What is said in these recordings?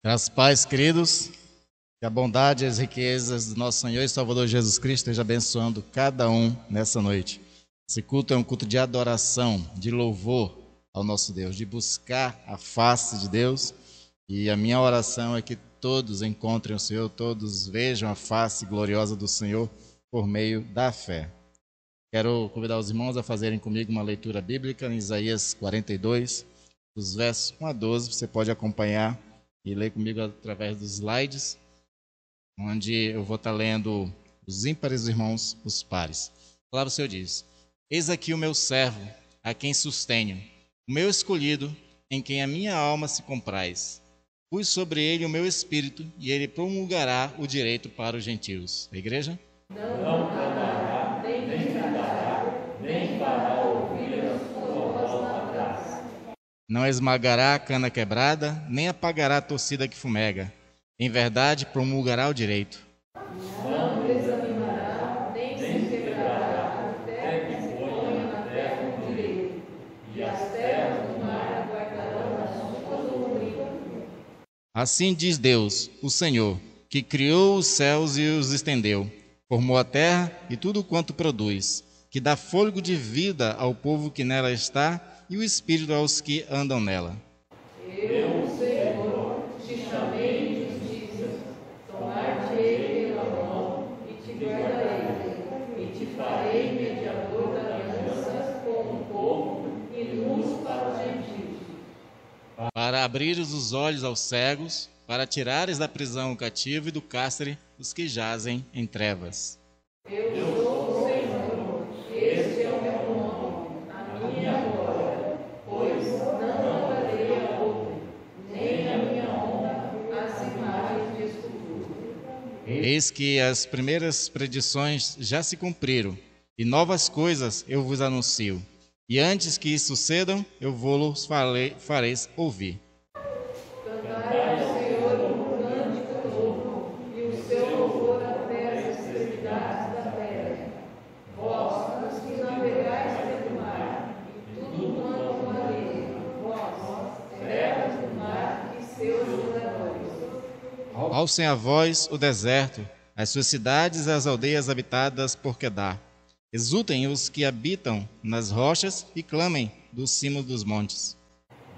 Graças, pais, queridos, que a bondade e as riquezas do nosso Senhor e Salvador Jesus Cristo esteja abençoando cada um nessa noite. Esse culto é um culto de adoração, de louvor ao nosso Deus, de buscar a face de Deus. E a minha oração é que todos encontrem o Senhor, todos vejam a face gloriosa do Senhor por meio da fé. Quero convidar os irmãos a fazerem comigo uma leitura bíblica em Isaías 42, dos versos 1 a 12. Você pode acompanhar e ler comigo através dos slides, onde eu vou estar lendo os ímpares irmãos, os pares. A palavra do Senhor diz: Eis aqui o meu servo, a quem sustenho, o meu escolhido, em quem a minha alma se compraz. Pus sobre ele o meu espírito, e ele promulgará o direito para os gentios. A igreja? Não clamará, nem gritará, nem fará ouvir a sua voz na praça. Não esmagará a cana quebrada, nem apagará a torcida que fumega. Em verdade, promulgará o direito. Não desanimará, nem se quebrará, até que se ponha na terra o direito. E as terras do mar guardarão as suas ruínas. Assim diz Deus, o Senhor, que criou os céus e os estendeu, formou a terra e tudo quanto produz, que dá fôlego de vida ao povo que nela está e o espírito aos que andam nela. Eu, o Senhor, te chamei em justiça, tomar-te-ei pela mão e te guardarei, e te farei mediador da aliança com o povo e luz para os gentios. Para abrires os olhos aos cegos, para tirares da prisão o cativo e do cárcere os que jazem em trevas. Eu sou o Senhor, este é o meu nome, a minha glória, pois não adorei a outro, nem a minha honra às imagens de escultura. Eis que as primeiras predições já se cumpriram, e novas coisas eu vos anuncio. E antes que isso sucedam, eu vos fareis ouvir. Cantai ao Senhor um cântico novo, e o seu louvor até as extremidades da terra. Vós, os que navegais pelo mar, e tudo quanto mareia, vós, terras do mar e seus moradores. Alcem a voz o deserto, as suas cidades e as aldeias habitadas por Quedar. Exultem os que habitam nas rochas e clamem do cimo dos montes.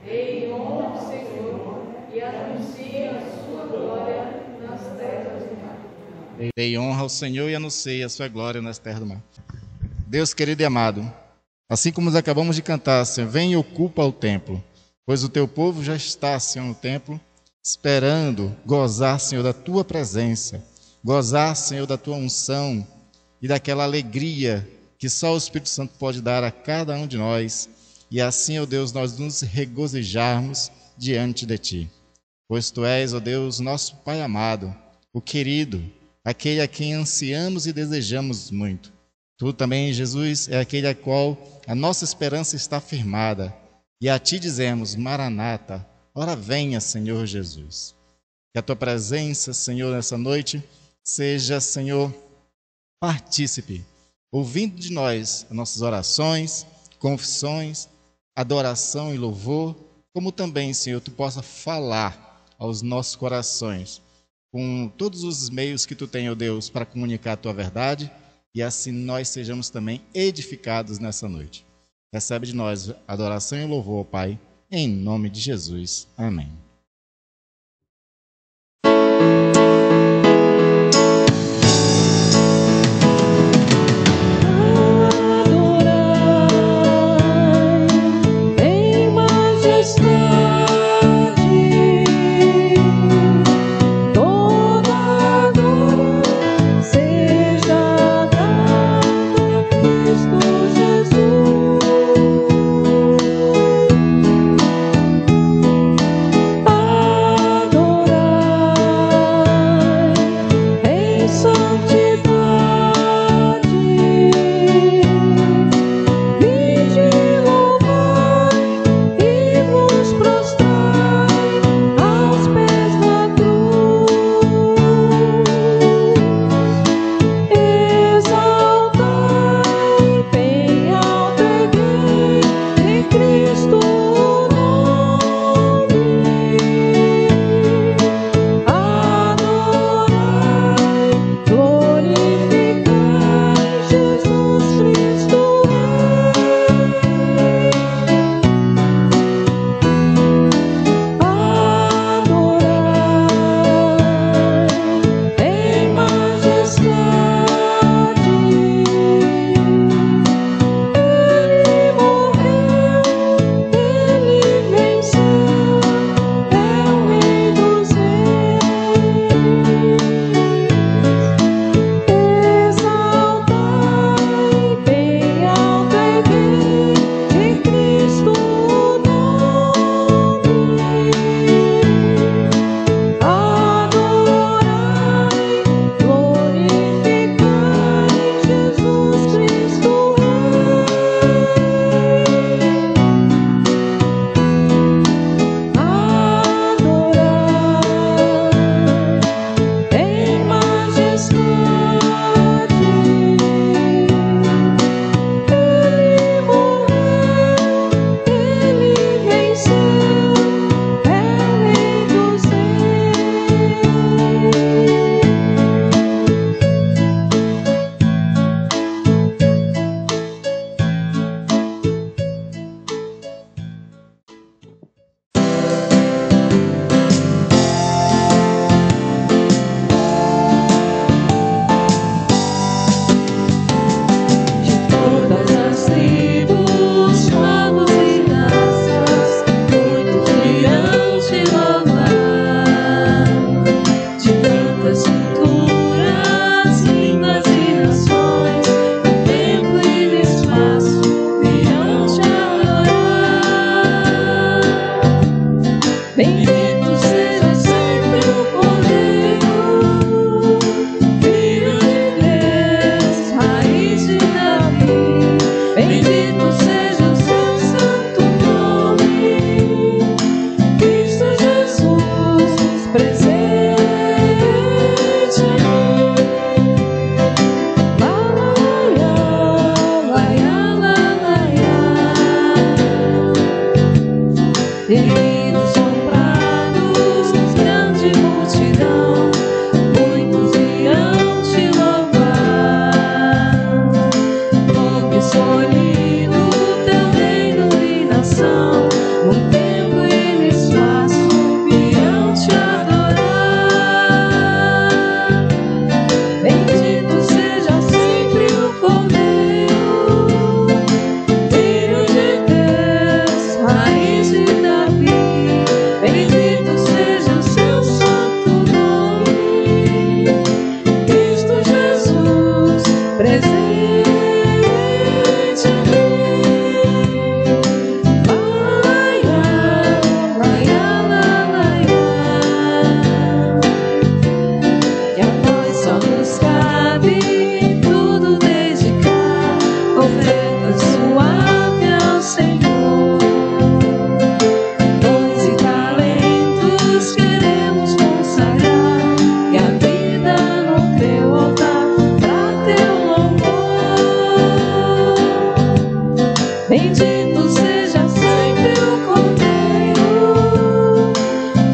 Deem honra ao Senhor e anunciem a sua glória nas terras do mar. Dei honra ao Senhor e anunciei a sua glória nas terras do mar. Deus querido e amado, assim como nós acabamos de cantar, Senhor, vem e ocupa o templo, pois o teu povo já está, Senhor, no templo, esperando gozar, Senhor, da tua presença, gozar, Senhor, da tua unção e daquela alegria que só o Espírito Santo pode dar a cada um de nós, e assim, ó Deus, nós nos regozijarmos diante de Ti. Pois Tu és, ó Deus, nosso Pai amado, o querido, aquele a quem ansiamos e desejamos muito. Tu também, Jesus, é aquele a qual a nossa esperança está firmada, e a Ti dizemos, Maranata, ora venha, Senhor Jesus. Que a Tua presença, Senhor, nessa noite, seja, Senhor, partícipe, ouvindo de nós as nossas orações, confissões, adoração e louvor, como também, Senhor, Tu possa falar aos nossos corações, com todos os meios que Tu tem, ó Deus, para comunicar a Tua verdade, e assim nós sejamos também edificados nessa noite. Recebe de nós adoração e louvor, Pai, em nome de Jesus. Amém. Jesus. Feridos comprados, grande multidão, muitos irão te louvar. Povo escolhido, teu reino e nação, no tempo e no espaço irão te adorar. Bendito seja sempre o Cordeiro, Filho de Deus, raiz de Davi. Bendito seja o seu santo nome, Cristo Jesus, presente aqui. Laia, laia, laia. E a nós só nos cabe tudo dedicar, oferta suave ao Senhor. Dons e talentos queremos consagrar, e a vida no teu altar pra teu louvor. Bendito seja sempre o Cordeiro,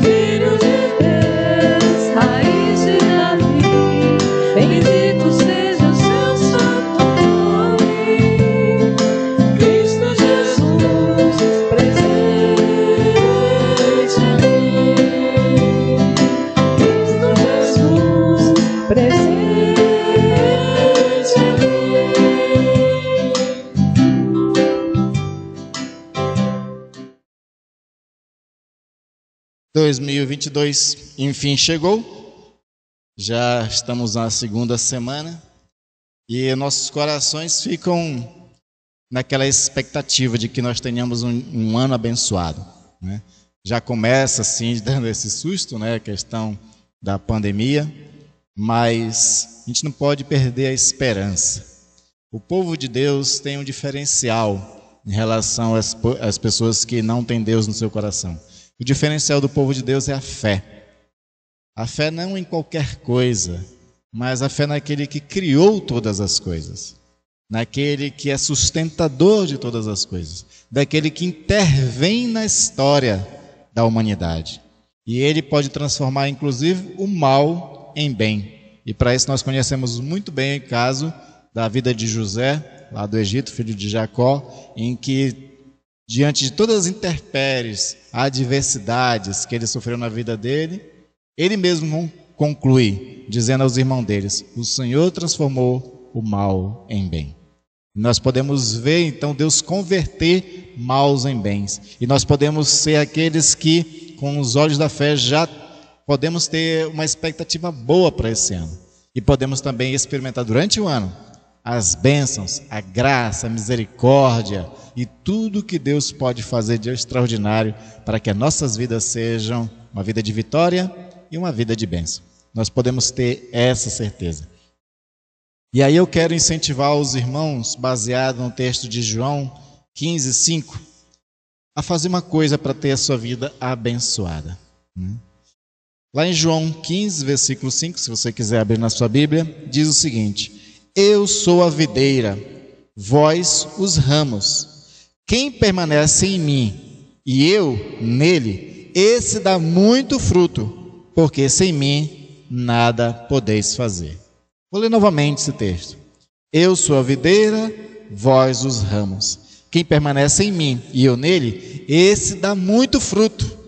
Filho de Deus, raiz de Davi. Bendito seja o seu santo nome, Cristo Jesus, presente aqui. Cristo Jesus, presente aqui. 2022, enfim, chegou. Já estamos na segunda semana e nossos corações ficam naquela expectativa de que nós tenhamos um ano abençoado, né? Já começa assim dando esse susto, né, a questão da pandemia, mas a gente não pode perder a esperança. O povo de Deus tem um diferencial em relação às pessoas que não têm Deus no seu coração. O diferencial do povo de Deus é a fé. A fé não em qualquer coisa, mas a fé naquele que criou todas as coisas, naquele que é sustentador de todas as coisas, daquele que intervém na história da humanidade. E ele pode transformar, inclusive, o mal em bem. E para isso nós conhecemos muito bem o caso da vida de José, lá do Egito, filho de Jacó, em que, diante de todas as intempéries, adversidades que ele sofreu na vida dele, ele mesmo conclui, dizendo aos irmãos deles: o Senhor transformou o mal em bem. Nós podemos ver, então, Deus converter maus em bens. E nós podemos ser aqueles que, com os olhos da fé, já podemos ter uma expectativa boa para esse ano. E podemos também experimentar durante o ano as bênçãos, a graça, a misericórdia e tudo que Deus pode fazer de extraordinário para que as nossas vidas sejam uma vida de vitória e uma vida de bênção. Nós podemos ter essa certeza. E aí eu quero incentivar os irmãos, baseado no texto de João 15:5, a fazer uma coisa para ter a sua vida abençoada. Lá em João 15, versículo 5, se você quiser abrir na sua Bíblia, diz o seguinte: eu sou a videira, vós os ramos. Quem permanece em mim e eu nele, esse dá muito fruto, porque sem mim nada podeis fazer. Vou ler novamente esse texto. Eu sou a videira, vós os ramos. Quem permanece em mim e eu nele, esse dá muito fruto,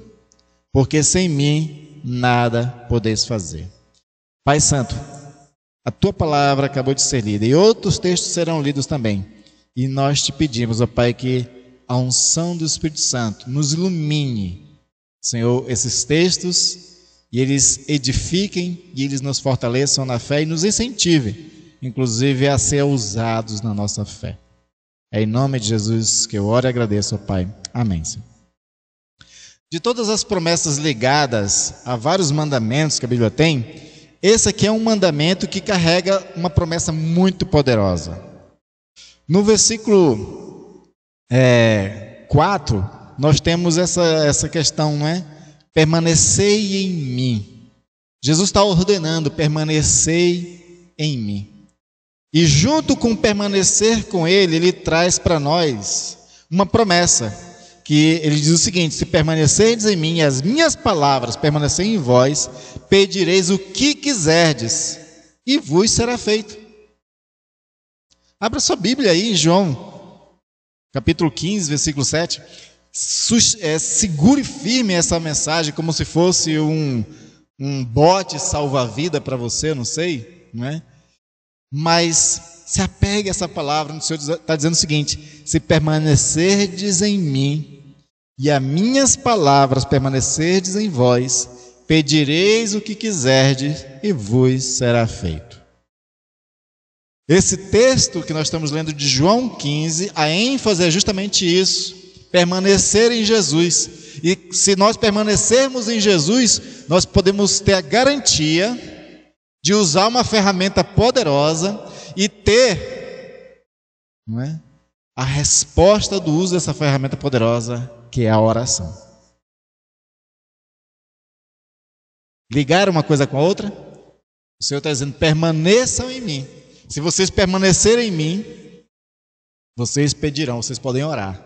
porque sem mim nada podeis fazer. Pai Santo, a tua palavra acabou de ser lida e outros textos serão lidos também. E nós te pedimos, ó Pai, que a unção do Espírito Santo nos ilumine, Senhor, esses textos, e eles edifiquem e eles nos fortaleçam na fé e nos incentivem, inclusive, a ser ousados na nossa fé. É em nome de Jesus que eu oro e agradeço, ó Pai. Amém, Senhor. De todas as promessas ligadas a vários mandamentos que a Bíblia tem, esse aqui é um mandamento que carrega uma promessa muito poderosa. No versículo 4, nós temos essa questão, não é? Permanecei em mim. Jesus está ordenando: permanecei em mim. E junto com permanecer com Ele, Ele traz para nós uma promessa, que ele diz o seguinte: se permanecerdes em mim e as minhas palavras permanecerem em vós, pedireis o que quiserdes e vos será feito. Abra sua Bíblia aí em João, capítulo 15, versículo 7. Segure firme essa mensagem como se fosse um bote salva-vida para você, não sei, não é? Mas se apegue a essa palavra. O Senhor está dizendo o seguinte: se permanecerdes em mim e as minhas palavras permanecerdes em vós, pedireis o que quiserdes e vos será feito. Esse texto que nós estamos lendo de João 15, a ênfase é justamente isso: permanecer em Jesus. E se nós permanecermos em Jesus, nós podemos ter a garantia de usar uma ferramenta poderosa e ter, não é, a resposta do uso dessa ferramenta poderosa, que é a oração. Ligar uma coisa com a outra? O Senhor está dizendo: permaneçam em mim. Se vocês permanecerem em mim, vocês pedirão, vocês podem orar.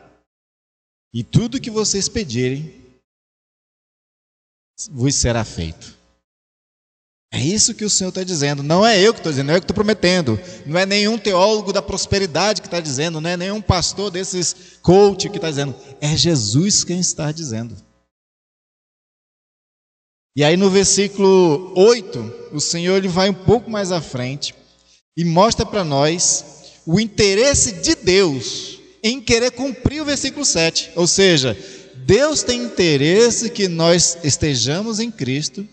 E tudo que vocês pedirem, vos será feito. É isso que o Senhor está dizendo. Não é eu que estou dizendo, não é eu que estou prometendo. Não é nenhum teólogo da prosperidade que está dizendo, não é nenhum pastor desses coach que está dizendo. É Jesus quem está dizendo. E aí no versículo 8, o Senhor ele vai um pouco mais à frente e mostra para nós o interesse de Deus em querer cumprir o versículo 7. Ou seja, Deus tem interesse que nós estejamos em Cristo,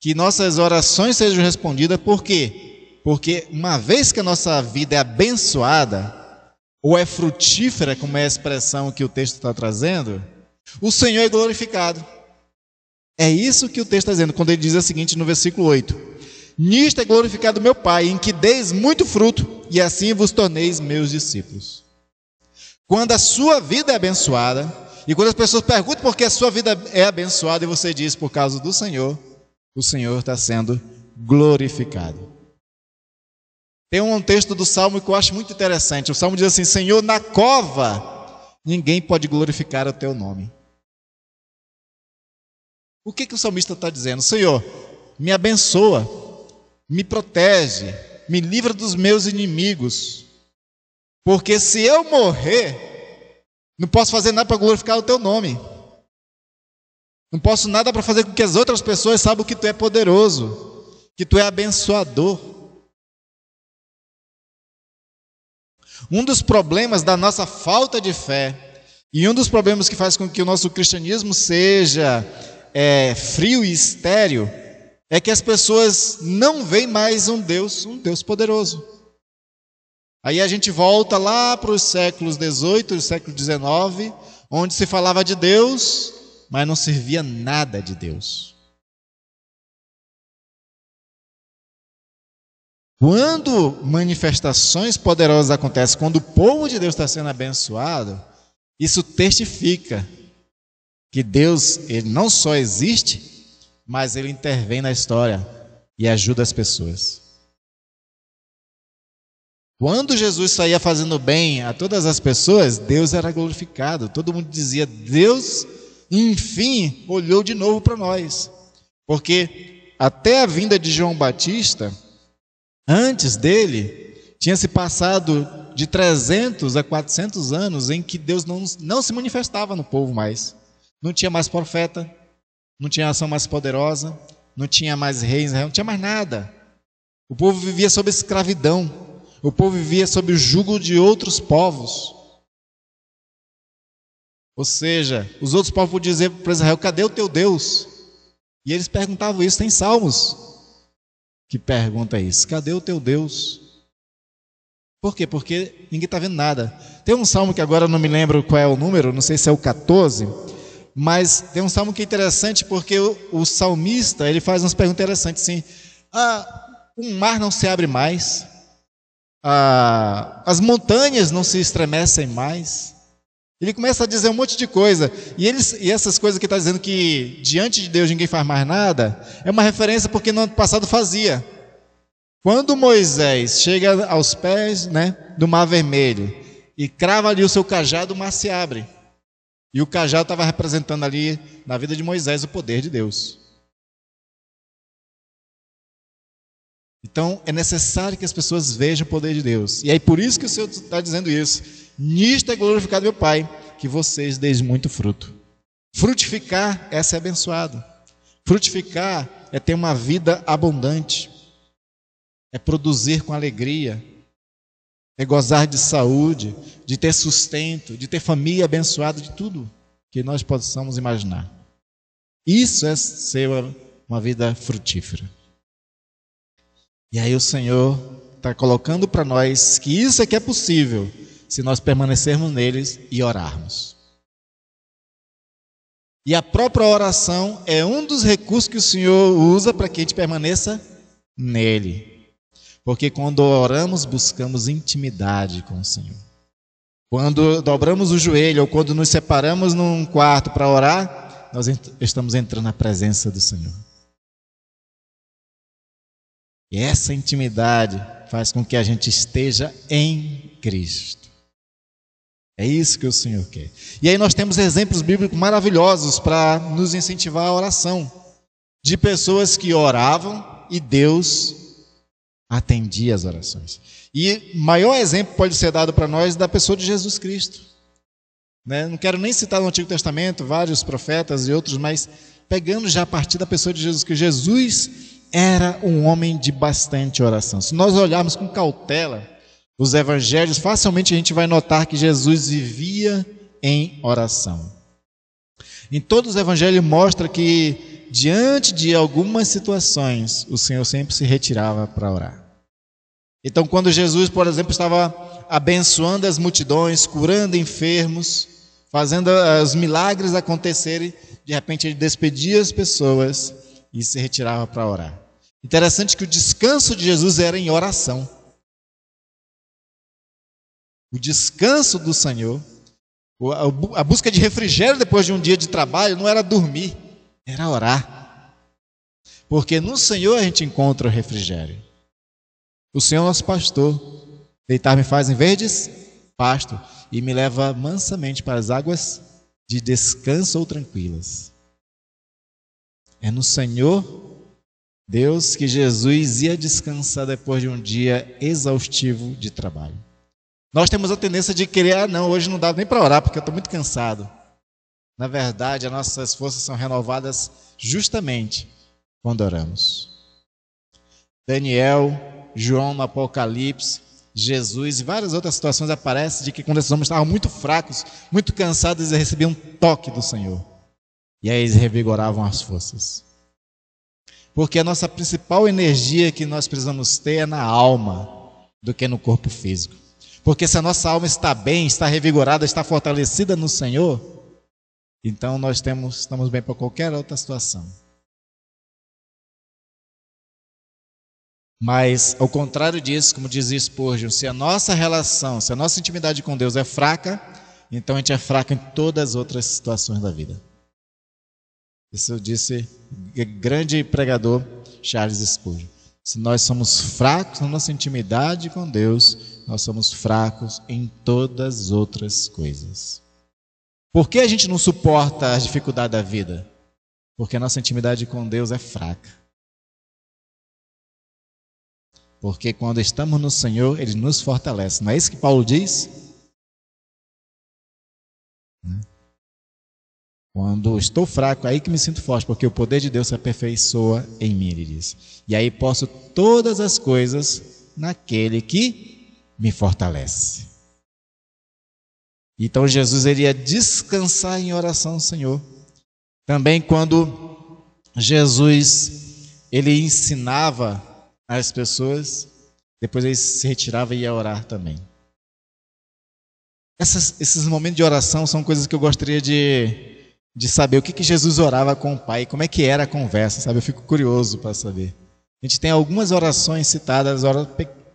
que nossas orações sejam respondidas. Por quê? Porque uma vez que a nossa vida é abençoada, ou é frutífera, como é a expressão que o texto está trazendo, o Senhor é glorificado. É isso que o texto está dizendo, quando ele diz o seguinte no versículo 8: nisto é glorificado meu Pai, em que deis muito fruto, e assim vos torneis meus discípulos. Quando a sua vida é abençoada, e quando as pessoas perguntam por que a sua vida é abençoada, e você diz: por causa do Senhor, o Senhor está sendo glorificado. Tem um texto do Salmo que eu acho muito interessante. O Salmo diz assim: Senhor, na cova ninguém pode glorificar o teu nome. O que o salmista está dizendo? Senhor, me abençoa, me protege, me livra dos meus inimigos, porque se eu morrer, não posso fazer nada para glorificar o teu nome. Não posso nada para fazer com que as outras pessoas saibam que tu é poderoso, que tu é abençoador. Um dos problemas da nossa falta de fé, e um dos problemas que faz com que o nosso cristianismo seja frio e estéril, é que as pessoas não veem mais um Deus poderoso. Aí a gente volta lá para os séculos XVIII e século XIX, onde se falava de Deus, mas não servia nada de Deus. Quando manifestações poderosas acontecem, quando o povo de Deus está sendo abençoado, isso testifica que Deus, ele não só existe, mas ele intervém na história e ajuda as pessoas. Quando Jesus saía fazendo bem a todas as pessoas, Deus era glorificado. Todo mundo dizia: Deus, enfim, olhou de novo para nós. Porque até a vinda de João Batista, antes dele, tinha se passado de 300 a 400 anos em que Deus não se manifestava no povo mais. Não tinha mais profeta, não tinha ação mais poderosa, não tinha mais reis, não tinha mais nada. O povo vivia sob escravidão. O povo vivia sob o jugo de outros povos. Ou seja, os outros povos podiam dizer para Israel: cadê o teu Deus? E eles perguntavam isso. Tem salmos que perguntam isso: cadê o teu Deus? Por quê? Porque ninguém está vendo nada. Tem um salmo que agora eu não me lembro qual é o número, não sei se é o 14, mas tem um salmo que é interessante porque o salmista ele faz umas perguntas interessantes assim: o mar não se abre mais, as montanhas não se estremecem mais. Ele começa a dizer um monte de coisa, e essas coisas que está dizendo que diante de Deus ninguém faz mais nada, é uma referência porque no ano passado fazia. Quando Moisés chega aos pés, do Mar Vermelho e crava ali o seu cajado, o mar se abre. E o cajado estava representando ali, na vida de Moisés, o poder de Deus. Então, é necessário que as pessoas vejam o poder de Deus. E é por isso que o Senhor está dizendo isso. Nisto é glorificado meu Pai, que vocês deem muito fruto. Frutificar é ser abençoado. Frutificar é ter uma vida abundante. É produzir com alegria. É gozar de saúde, de ter sustento, de ter família abençoada, de tudo que nós possamos imaginar. Isso é ser uma vida frutífera. E aí o Senhor está colocando para nós que isso é que é possível se nós permanecermos neles e orarmos. E a própria oração é um dos recursos que o Senhor usa para que a gente permaneça nele. Porque quando oramos, buscamos intimidade com o Senhor. Quando dobramos o joelho ou quando nos separamos num quarto para orar, nós estamos entrando na presença do Senhor. E essa intimidade faz com que a gente esteja em Cristo. É isso que o Senhor quer. E aí nós temos exemplos bíblicos maravilhosos para nos incentivar a oração. De pessoas que oravam e Deus atendia as orações. E maior exemplo pode ser dado para nós da pessoa de Jesus Cristo. Não quero nem citar no Antigo Testamento vários profetas e outros, mas pegando já a partir da pessoa de Jesus Cristo. Jesus era um homem de bastante oração. Se nós olharmos com cautela os evangelhos, facilmente a gente vai notar que Jesus vivia em oração. Em todos os evangelhos mostra que diante de algumas situações, o Senhor sempre se retirava para orar. Então, quando Jesus, por exemplo, estava abençoando as multidões, curando enfermos, fazendo os milagres acontecerem, de repente ele despedia as pessoas e se retirava para orar. Interessante que o descanso de Jesus era em oração. O descanso do Senhor, a busca de refrigério depois de um dia de trabalho, não era dormir, era orar. Porque no Senhor a gente encontra o refrigério. O Senhor é nosso pastor. Deitar-me faz em verdes pasto e me leva mansamente para as águas de descanso ou tranquilas. É no Senhor Deus que Jesus ia descansar depois de um dia exaustivo de trabalho. Nós temos a tendência de querer, não, hoje não dá nem para orar porque eu estou muito cansado. Na verdade, as nossas forças são renovadas justamente quando oramos. Daniel, João no Apocalipse, Jesus e várias outras situações aparecem de que quando esses homens estavam muito fracos, muito cansados, eles recebiam um toque do Senhor. E aí eles revigoravam as forças. Porque a nossa principal energia que nós precisamos ter é na alma do que no corpo físico. Porque se a nossa alma está bem, está revigorada, está fortalecida no Senhor, então nós estamos bem para qualquer outra situação. Mas, ao contrário disso, como dizia Spurgeon, se a nossa relação, se a nossa intimidade com Deus é fraca, então a gente é fraco em todas as outras situações da vida. Isso disse o grande pregador Charles Spurgeon. Se nós somos fracos na nossa intimidade com Deus, nós somos fracos em todas as outras coisas. Por que a gente não suporta as dificuldades da vida? Porque a nossa intimidade com Deus é fraca. Porque quando estamos no Senhor, Ele nos fortalece. Não é isso que Paulo diz? Quando estou fraco, é aí que me sinto forte, porque o poder de Deus se aperfeiçoa em mim, ele diz. E aí posso todas as coisas naquele que me fortalece. Então Jesus iria descansar em oração ao Senhor. Também quando Jesus ele ensinava as pessoas, depois ele se retirava e ia orar também. Esses momentos de oração são coisas que eu gostaria de saber o que Jesus orava com o Pai, como é que era a conversa, sabe? Eu fico curioso para saber. A gente tem algumas orações citadas,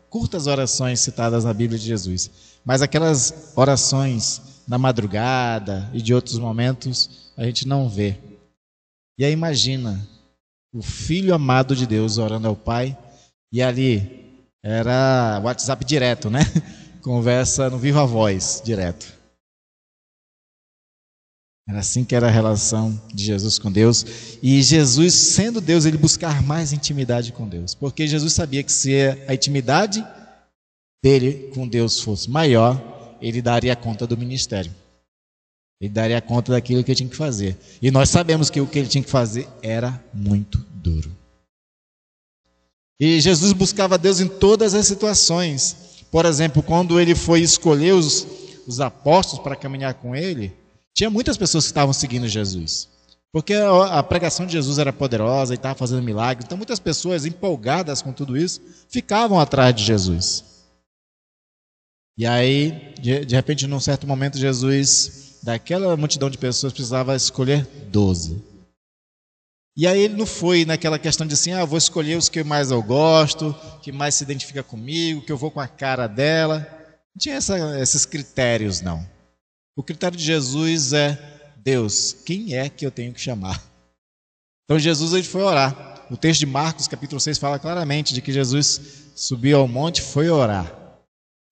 curtas orações citadas na Bíblia de Jesus, mas aquelas orações na madrugada e de outros momentos a gente não vê. E aí imagina o Filho amado de Deus orando ao Pai, e ali era WhatsApp direto, né? Conversa no viva voz direto. Era assim que era a relação de Jesus com Deus. E Jesus, sendo Deus, ele buscar mais intimidade com Deus. Porque Jesus sabia que se a intimidade dele com Deus fosse maior, ele daria conta do ministério. Ele daria conta daquilo que ele tinha que fazer. E nós sabemos que o que ele tinha que fazer era muito duro. E Jesus buscava Deus em todas as situações. Por exemplo, quando ele foi escolher os apóstolos para caminhar com ele, tinha muitas pessoas que estavam seguindo Jesus. Porque a pregação de Jesus era poderosa e estava fazendo milagres. Então muitas pessoas empolgadas com tudo isso ficavam atrás de Jesus. E aí, de repente, num certo momento, Jesus, daquela multidão de pessoas, precisava escolher 12. E aí ele não foi naquela questão de assim, vou escolher os que mais eu gosto, que mais se identifica comigo, que eu vou com a cara dela. Não tinha esses critérios, não. O critério de Jesus é, Deus, quem é que eu tenho que chamar? Então Jesus ele foi orar. O texto de Marcos, capítulo 6, fala claramente de que Jesus subiu ao monte e foi orar,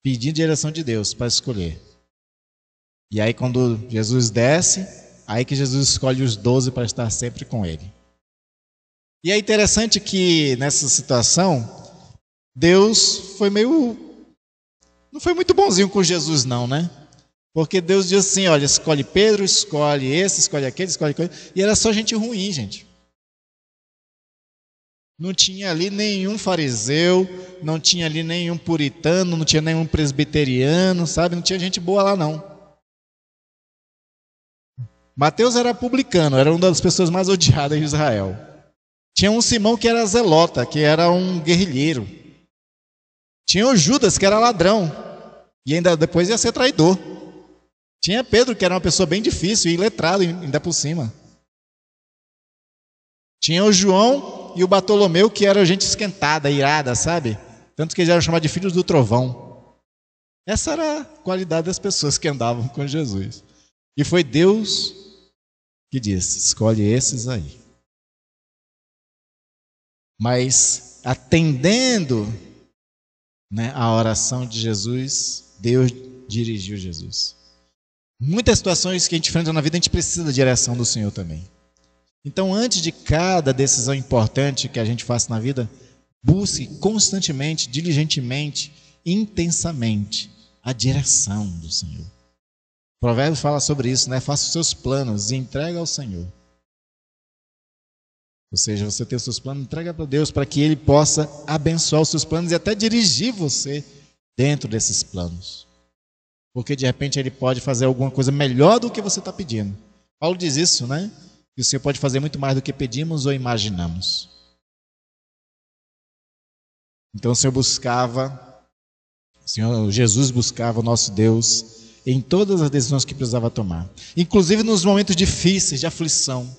pedindo direção de Deus para escolher. E aí quando Jesus desce, aí que Jesus escolhe os 12 para estar sempre com ele. E é interessante que nessa situação, Deus foi não foi muito bonzinho com Jesus não, né? Porque Deus diz assim, olha, escolhe Pedro, escolhe esse, escolhe aquele, escolhe aquele. E era só gente ruim, gente. Não tinha ali nenhum fariseu, não tinha ali nenhum puritano, não tinha nenhum presbiteriano, sabe? Não tinha gente boa lá, não. Mateus era publicano, era uma das pessoas mais odiadas de Israel. Tinha um Simão que era zelota, que era um guerrilheiro. Tinha o Judas, que era ladrão, e ainda depois ia ser traidor. Tinha Pedro, que era uma pessoa bem difícil e letrado ainda por cima. Tinha o João e o Bartolomeu, que era gente esquentada, irada, sabe? Tanto que eles eram chamados de filhos do trovão. Essa era a qualidade das pessoas que andavam com Jesus. E foi Deus que disse, escolhe esses aí. Mas atendendo, né, a oração de Jesus, Deus dirigiu Jesus. Muitas situações que a gente enfrenta na vida, a gente precisa da direção do Senhor também. Então, antes de cada decisão importante que a gente faça na vida, busque constantemente, diligentemente, intensamente a direção do Senhor. O Provérbios fala sobre isso, né? Faça os seus planos e entrega ao Senhor. Ou seja, você tem os seus planos, entrega para Deus para que Ele possa abençoar os seus planos e até dirigir você dentro desses planos. Porque de repente Ele pode fazer alguma coisa melhor do que você está pedindo. Paulo diz isso, né? Que o Senhor pode fazer muito mais do que pedimos ou imaginamos. Então Jesus buscava o nosso Deus em todas as decisões que precisava tomar. Inclusive nos momentos difíceis, de aflição.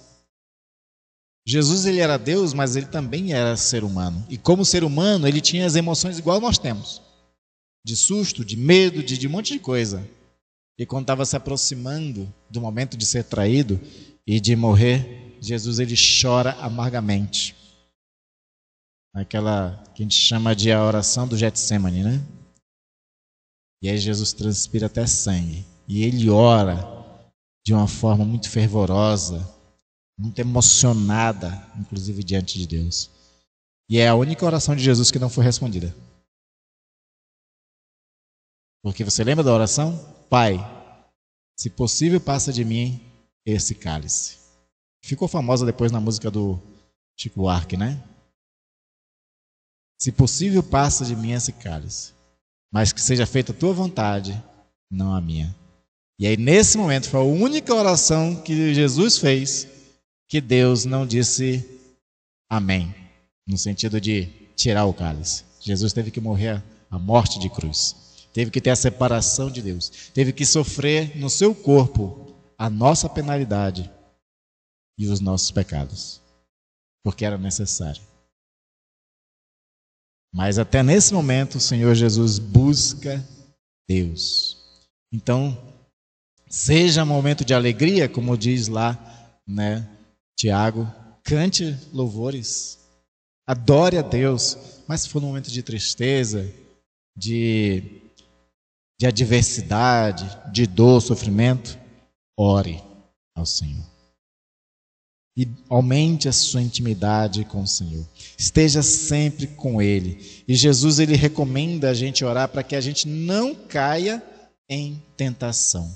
Jesus ele era Deus, mas ele também era ser humano. E como ser humano, ele tinha as emoções igual nós temos. De susto, de medo, de um monte de coisa. E quando estava se aproximando do momento de ser traído e de morrer, Jesus ele chora amargamente. Aquela que a gente chama de a oração do Getsemane, né? E aí Jesus transpira até sangue. E ele ora de uma forma muito fervorosa, muito emocionada, inclusive diante de Deus. E é a única oração de Jesus que não foi respondida. Porque você lembra da oração? Pai, se possível, passa de mim esse cálice. Ficou famosa depois na música do Chico Buarque, né? Se possível, passa de mim esse cálice, mas que seja feita a tua vontade, não a minha. E aí, nesse momento, foi a única oração que Jesus fez que Deus não disse amém, no sentido de tirar o cálice. Jesus teve que morrer a morte de cruz, teve que ter a separação de Deus, teve que sofrer no seu corpo a nossa penalidade e os nossos pecados, porque era necessário. Mas até nesse momento o Senhor Jesus busca Deus. Então, seja um momento de alegria, como diz lá, né, Tiago, cante louvores, adore a Deus. Mas se for um momento de tristeza, de adversidade, de dor, sofrimento, ore, ao Senhor. E aumente a sua intimidade com o Senhor. Esteja sempre com Ele. E Jesus, Ele recomenda a gente orar para que a gente não caia em tentação.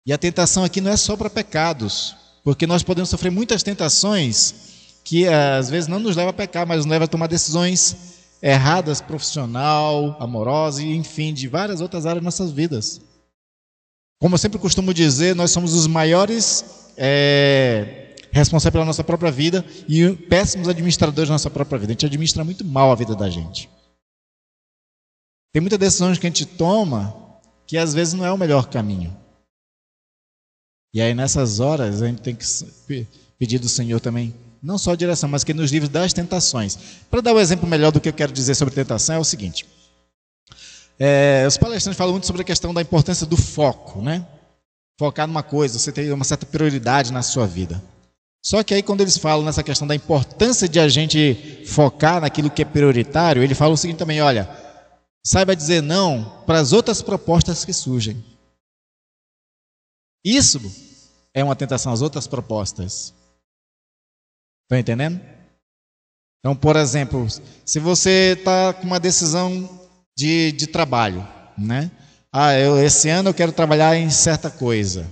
E a tentação aqui não é só para pecados, porque nós podemos sofrer muitas tentações que às vezes não nos levam a pecar, mas nos levam a tomar decisões erradas, profissional, amorosa e enfim, de várias outras áreas de nossas vidas. Como eu sempre costumo dizer, nós somos os maiores responsáveis pela nossa própria vida e péssimos administradores da nossa própria vida. A gente administra muito mal a vida da gente. Tem muitas decisões que a gente toma que às vezes não é o melhor caminho. E aí nessas horas a gente tem que pedir do Senhor também, não só a direção, mas que Ele nos livre das tentações. Para dar um exemplo melhor do que eu quero dizer sobre tentação, é o seguinte. Os palestrantes falam muito sobre a questão da importância do foco, né? Focar numa coisa, você ter uma certa prioridade na sua vida. Só que aí quando eles falam nessa questão da importância de a gente focar naquilo que é prioritário, ele fala o seguinte também, olha, saiba dizer não para as outras propostas que surgem. Isso é uma tentação às outras propostas. Estão entendendo? Então, por exemplo, se você está com uma decisão de trabalho, né? Esse ano eu quero trabalhar em certa coisa.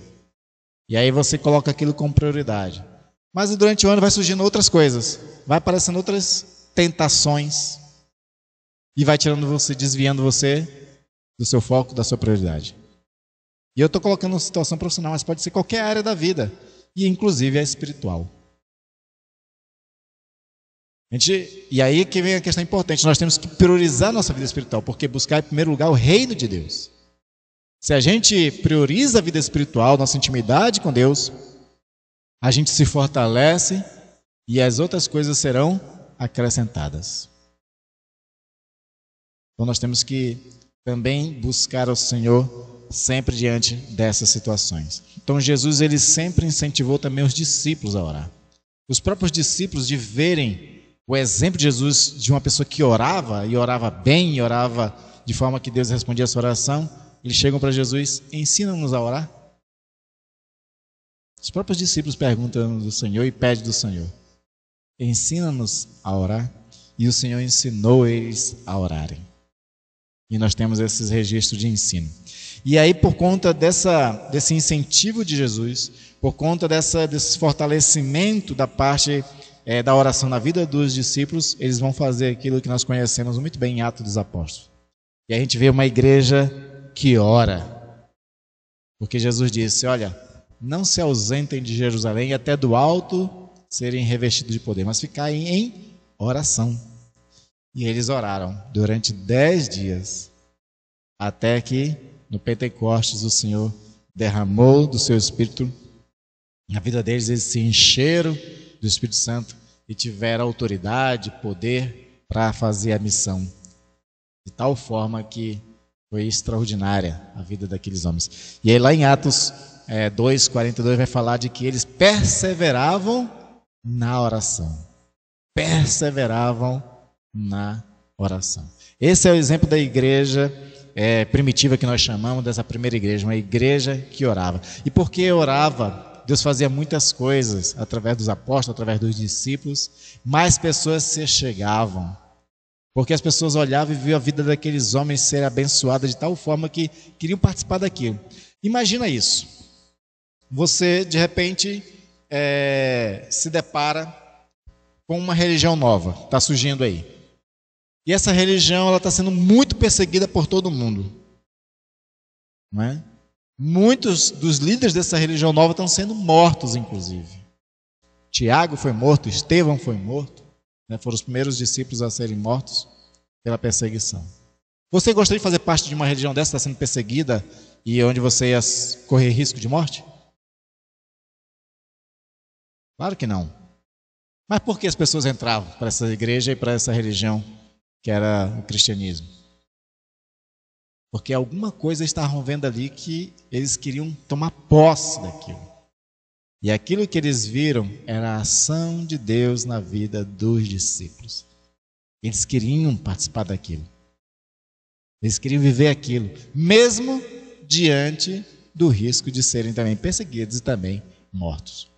E aí você coloca aquilo como prioridade. Mas durante o ano vai surgindo outras coisas. Vai aparecendo outras tentações. E vai tirando você, desviando você do seu foco, da sua prioridade. E eu estou colocando uma situação profissional, mas pode ser qualquer área da vida. E inclusive a espiritual. E aí que vem a questão importante. Nós temos que priorizar a nossa vida espiritual. Porque buscar em primeiro lugar o reino de Deus. Se a gente prioriza a vida espiritual, nossa intimidade com Deus, a gente se fortalece e as outras coisas serão acrescentadas. Então nós temos que também buscar ao Senhor sempre diante dessas situações. Então Jesus, ele sempre incentivou também os discípulos a orar. Os próprios discípulos, de verem o exemplo de Jesus, de uma pessoa que orava, e orava bem, e orava de forma que Deus respondia a sua oração, eles chegam para Jesus, ensina-nos a orar. Os próprios discípulos perguntam do Senhor e pedem do Senhor, ensina-nos a orar. E o Senhor ensinou eles a orarem. E nós temos esses registros de ensino. E aí, por conta desse incentivo de Jesus, por conta desse fortalecimento da parte da oração na vida dos discípulos, eles vão fazer aquilo que nós conhecemos muito bem em Atos dos Apóstolos. E a gente vê uma igreja que ora. Porque Jesus disse, olha, não se ausentem de Jerusalém até do alto serem revestidos de poder, mas ficarem em oração. E eles oraram durante 10 dias, até que no Pentecostes o Senhor derramou do seu Espírito na vida deles, eles se encheram do Espírito Santo e tiveram autoridade, poder para fazer a missão. De tal forma que foi extraordinária a vida daqueles homens. E aí lá em Atos 2:42 vai falar de que eles perseveravam na oração. Perseveravam na oração. Esse é o exemplo da igreja primitiva que nós chamamos, dessa primeira igreja, uma igreja que orava. E porque orava, Deus fazia muitas coisas através dos apóstolos, através dos discípulos, mais pessoas se chegavam. Porque as pessoas olhavam e viam a vida daqueles homens ser abençoada de tal forma que queriam participar daquilo. Imagina isso. Você, de repente, se depara com uma religião nova, está surgindo aí. E essa religião está sendo muito perseguida por todo mundo. Não é? Muitos dos líderes dessa religião nova estão sendo mortos, inclusive. Tiago foi morto, Estevão foi morto. Foram os primeiros discípulos a serem mortos pela perseguição. Você gostaria de fazer parte de uma religião dessa que está sendo perseguida e onde você ia correr risco de morte? Claro que não. Mas por que as pessoas entravam para essa igreja e para essa religião que era o cristianismo? Porque alguma coisa estavam vendo ali que eles queriam tomar posse daquilo. E aquilo que eles viram era a ação de Deus na vida dos discípulos. Eles queriam participar daquilo. Eles queriam viver aquilo, mesmo diante do risco de serem também perseguidos e também mortos.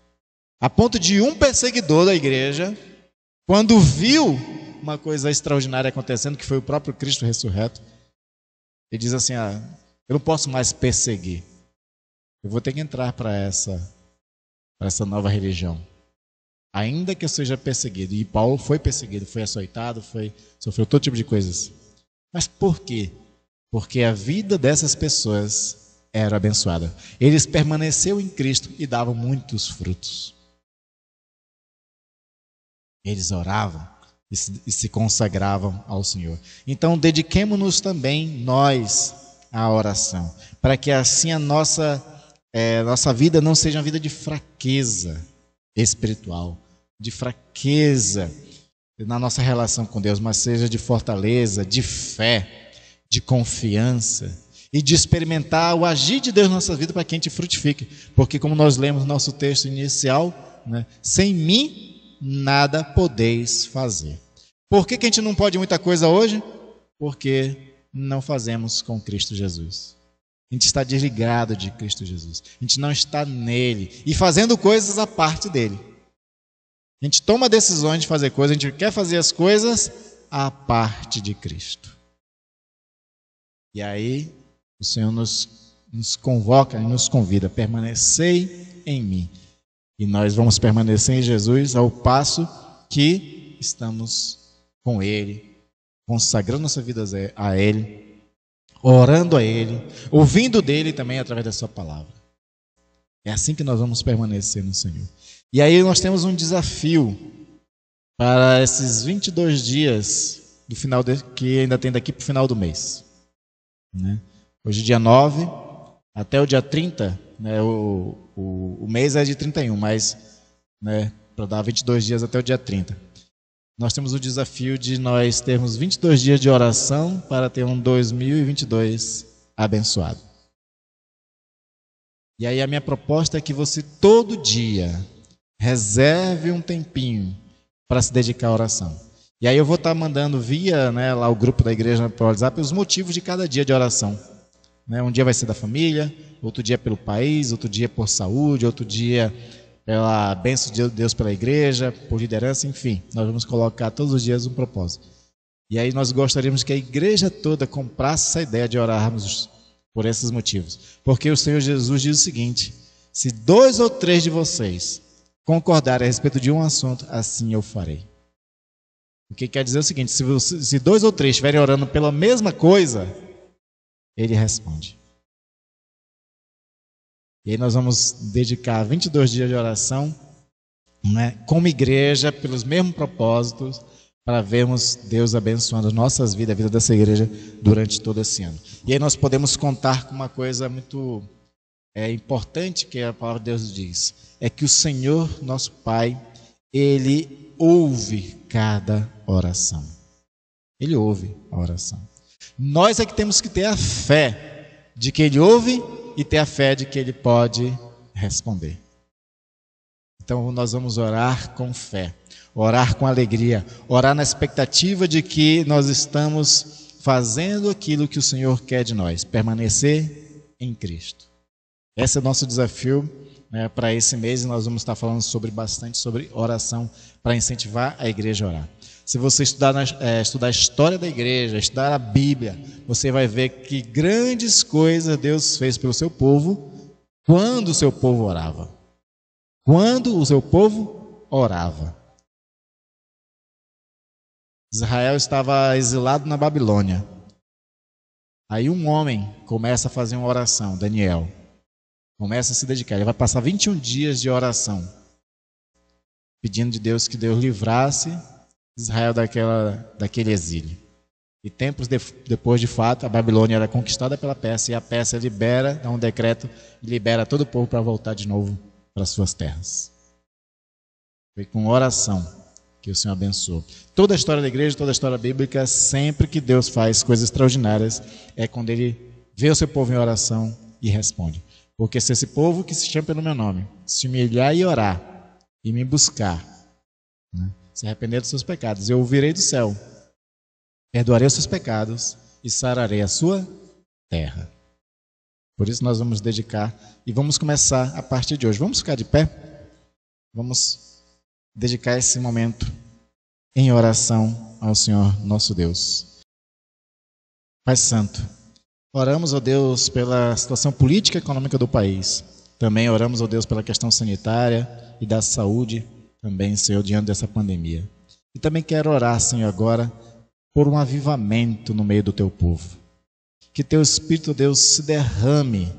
A ponto de um perseguidor da igreja, quando viu uma coisa extraordinária acontecendo, que foi o próprio Cristo ressurreto, ele diz assim: eu não posso mais perseguir, eu vou ter que entrar para essa nova religião, ainda que eu seja perseguido. E Paulo foi perseguido, foi açoitado, sofreu todo tipo de coisas. Mas por quê? Porque a vida dessas pessoas era abençoada. Eles permaneceram em Cristo e davam muitos frutos. Eles oravam e se consagravam ao Senhor. Então, dediquemo-nos também nós à oração, para que assim a nossa vida não seja uma vida de fraqueza espiritual, de fraqueza na nossa relação com Deus, mas seja de fortaleza, de fé, de confiança e de experimentar o agir de Deus na nossa vida para que a gente frutifique. Porque, como nós lemos no nosso texto inicial, né, sem mim nada podeis fazer. Por que a gente não pode muita coisa hoje? Porque não fazemos com Cristo Jesus. A gente está desligado de Cristo Jesus. A gente não está nele e fazendo coisas à parte dele. A gente toma decisões de fazer coisas, a gente quer fazer as coisas à parte de Cristo. E aí o Senhor nos convoca e nos convida: permanecei em mim. E nós vamos permanecer em Jesus ao passo que estamos com Ele, consagrando nossa vida a Ele, orando a Ele, ouvindo dEle também através da Sua palavra. É assim que nós vamos permanecer no Senhor. E aí nós temos um desafio para esses 22 dias do final que ainda tem daqui para o final do mês. Né? Hoje, dia 9, até o dia 30, né, o mês é de 31, mas né, para dar 22 dias até o dia 30. Nós temos o desafio de nós termos 22 dias de oração para ter um 2022 abençoado. E aí a minha proposta é que você todo dia reserve um tempinho para se dedicar à oração. E aí eu vou estar mandando via lá o grupo da igreja para o WhatsApp os motivos de cada dia de oração. Um dia vai ser da família, outro dia pelo país, outro dia por saúde, outro dia pela bênção de Deus pela igreja, por liderança, enfim. Nós vamos colocar todos os dias um propósito. E aí nós gostaríamos que a igreja toda comprasse essa ideia de orarmos por esses motivos. Porque o Senhor Jesus diz o seguinte: se 2 ou 3 de vocês concordarem a respeito de um assunto, assim eu farei. O que quer dizer o seguinte: se 2 ou 3 estiverem orando pela mesma coisa, Ele responde. E aí nós vamos dedicar 22 dias de oração, como igreja, pelos mesmos propósitos, para vermos Deus abençoando nossas vidas, a vida dessa igreja, durante todo esse ano. E aí nós podemos contar com uma coisa muito importante que a palavra de Deus diz: é que o Senhor, nosso Pai, Ele ouve cada oração. Ele ouve a oração. Nós é que temos que ter a fé de que Ele ouve e ter a fé de que Ele pode responder. Então nós vamos orar com fé, orar com alegria, orar na expectativa de que nós estamos fazendo aquilo que o Senhor quer de nós, permanecer em Cristo. Esse é o nosso desafio para esse mês, e nós vamos estar falando bastante sobre oração para incentivar a igreja a orar. Se você estudar a história da igreja, estudar a Bíblia, você vai ver que grandes coisas Deus fez pelo seu povo quando o seu povo orava. Quando o seu povo orava. Israel estava exilado na Babilônia. Aí um homem começa a fazer uma oração, Daniel. Começa a se dedicar. Ele vai passar 21 dias de oração, pedindo de Deus que Deus livrasse Israel daquele exílio. E tempos depois, de fato, a Babilônia era conquistada pela Pérsia, e a Pérsia dá um decreto e libera todo o povo para voltar de novo para as suas terras. Foi com oração que o Senhor abençoou. Toda a história da igreja, toda a história bíblica, sempre que Deus faz coisas extraordinárias, é quando Ele vê o seu povo em oração e responde. Porque se esse povo que se chama pelo meu nome se humilhar e orar e me buscar, se arrepender dos seus pecados, eu ouvirei do céu, perdoarei os seus pecados e sararei a sua terra. Por isso nós vamos dedicar e vamos começar a partir de hoje. Vamos ficar de pé? Vamos dedicar esse momento em oração ao Senhor nosso Deus. Pai Santo, oramos, ó Deus, pela situação política e econômica do país. Também oramos, ó Deus, pela questão sanitária e da saúde, também, Senhor, diante dessa pandemia. E também quero orar, Senhor, agora por um avivamento no meio do teu povo. Que teu Espírito, Deus, se derrame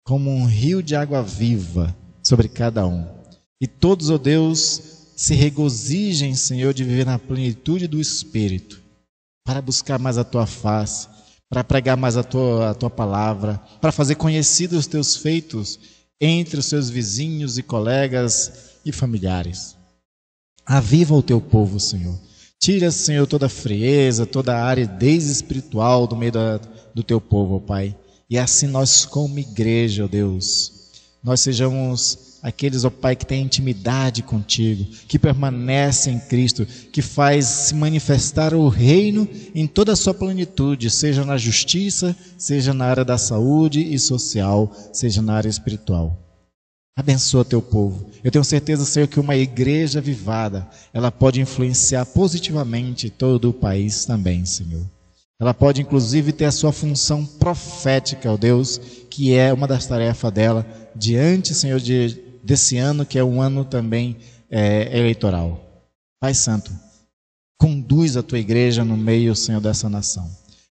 como um rio de água viva sobre cada um. E todos, ó Deus, se regozijem, Senhor, de viver na plenitude do Espírito, para buscar mais a tua face, para pregar mais a tua palavra, para fazer conhecidos os teus feitos entre os seus vizinhos e colegas e familiares. Aviva o teu povo, Senhor. Tira, Senhor, toda a frieza, toda a aridez espiritual do meio do teu povo, ó Pai. E assim nós, como igreja, ó Deus, nós sejamos aqueles, ó Pai, que têm intimidade contigo, que permanecem em Cristo, que faz se manifestar o reino em toda a sua plenitude, seja na justiça, seja na área da saúde e social, seja na área espiritual. Abençoa teu povo. Eu tenho certeza, Senhor, que uma igreja avivada, ela pode influenciar positivamente todo o país também, Senhor. Ela pode, inclusive, ter a sua função profética, ó Deus, que é uma das tarefas dela, diante, Senhor, desse ano, que é um ano também eleitoral. Pai Santo, conduz a tua igreja no meio, Senhor, dessa nação.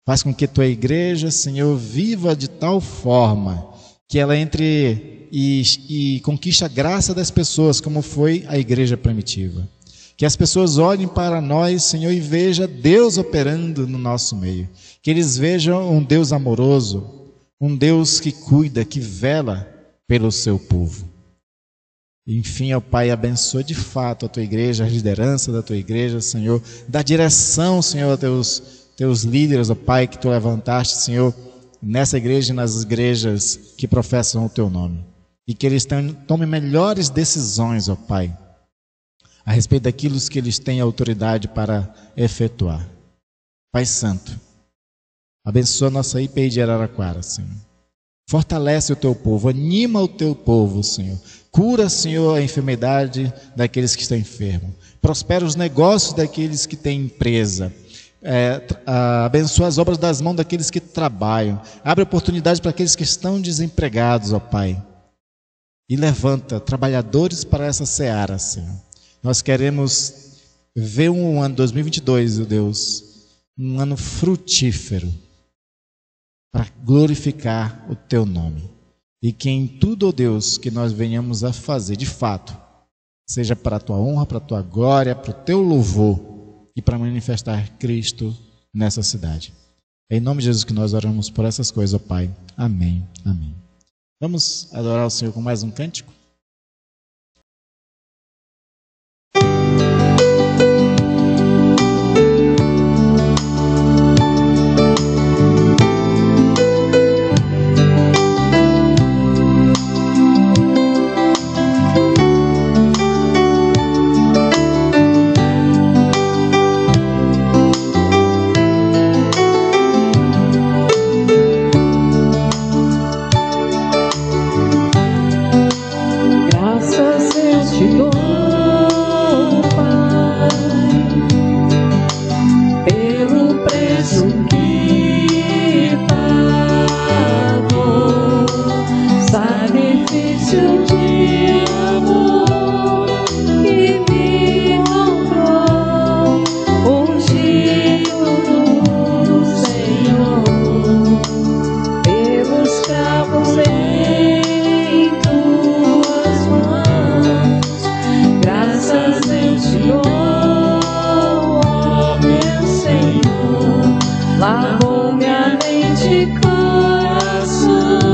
Faz com que a tua igreja, Senhor, viva de tal forma que ela entre e conquiste a graça das pessoas, como foi a igreja primitiva. Que as pessoas olhem para nós, Senhor, e vejam Deus operando no nosso meio. Que eles vejam um Deus amoroso, um Deus que cuida, que vela pelo seu povo. Enfim, ó Pai, abençoa de fato a tua igreja, a liderança da tua igreja, Senhor. Dá direção, Senhor, a teus líderes, ó Pai, que tu levantaste, Senhor, nessa igreja e nas igrejas que professam o teu nome. E que eles tomem melhores decisões, ó Pai, a respeito daquilo que eles têm autoridade para efetuar. Pai Santo, abençoa a nossa IPI de Araraquara, Senhor. Fortalece o teu povo, anima o teu povo, Senhor. Cura, Senhor, a enfermidade daqueles que estão enfermos. Prospera os negócios daqueles que têm empresa. Abençoa as obras das mãos daqueles que trabalham. Abre oportunidade para aqueles que estão desempregados, ó Pai. E levanta trabalhadores para essa seara, Senhor. Nós queremos ver um ano 2022, ó Deus, um ano frutífero para glorificar o teu nome. E que em tudo, ó Deus, que nós venhamos a fazer, de fato, seja para a tua honra, para a tua glória, para o teu louvor e para manifestar Cristo nessa cidade. É em nome de Jesus que nós oramos por essas coisas, ó Pai. Amém. Amém. Vamos adorar o Senhor com mais um cântico? Coração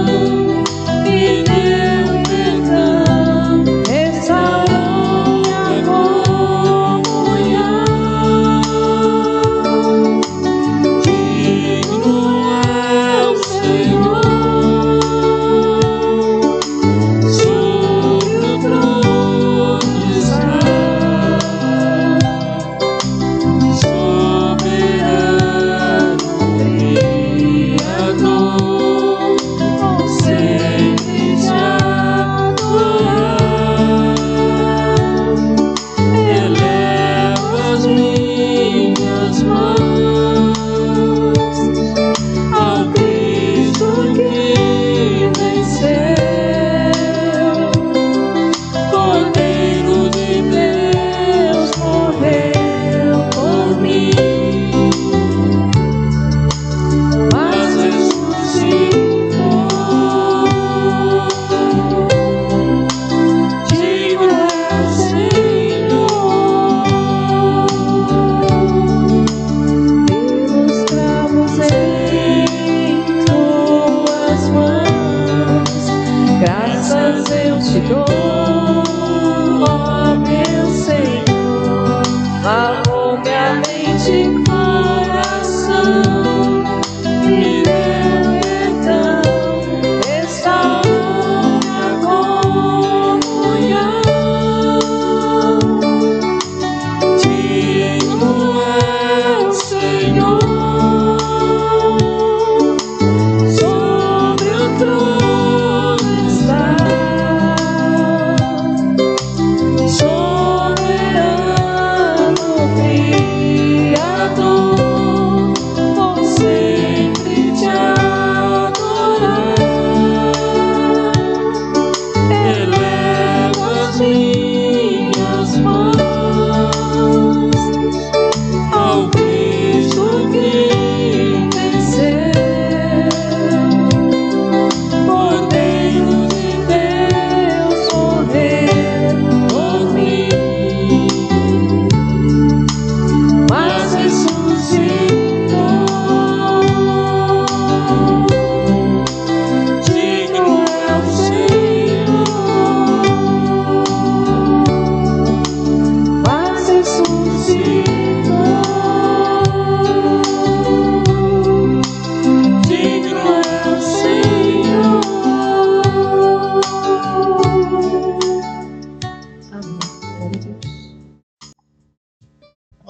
e deu perdão.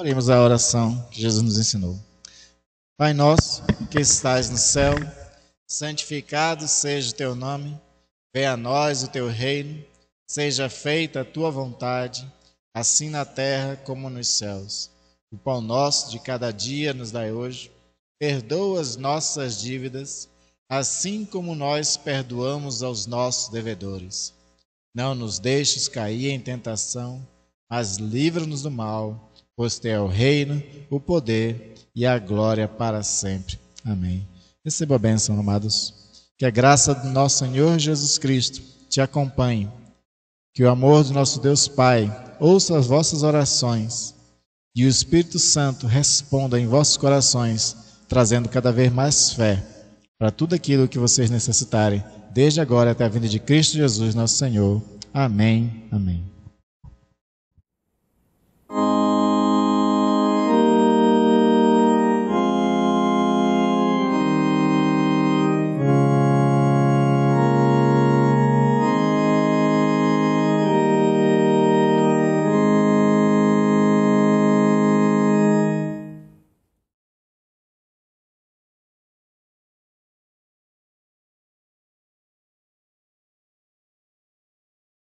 Oremos a oração que Jesus nos ensinou. Pai nosso, que estais no céu, santificado seja o teu nome, venha a nós o teu reino, seja feita a tua vontade, assim na terra como nos céus. O pão nosso de cada dia nos dai hoje, perdoa as nossas dívidas, assim como nós perdoamos aos nossos devedores. Não nos deixes cair em tentação, mas livra-nos do mal, pois teu é o reino, o poder e a glória para sempre. Amém. Receba a bênção, amados. Que a graça do nosso Senhor Jesus Cristo te acompanhe. Que o amor do nosso Deus Pai ouça as vossas orações e o Espírito Santo responda em vossos corações, trazendo cada vez mais fé para tudo aquilo que vocês necessitarem, desde agora até a vinda de Cristo Jesus, nosso Senhor. Amém. Amém.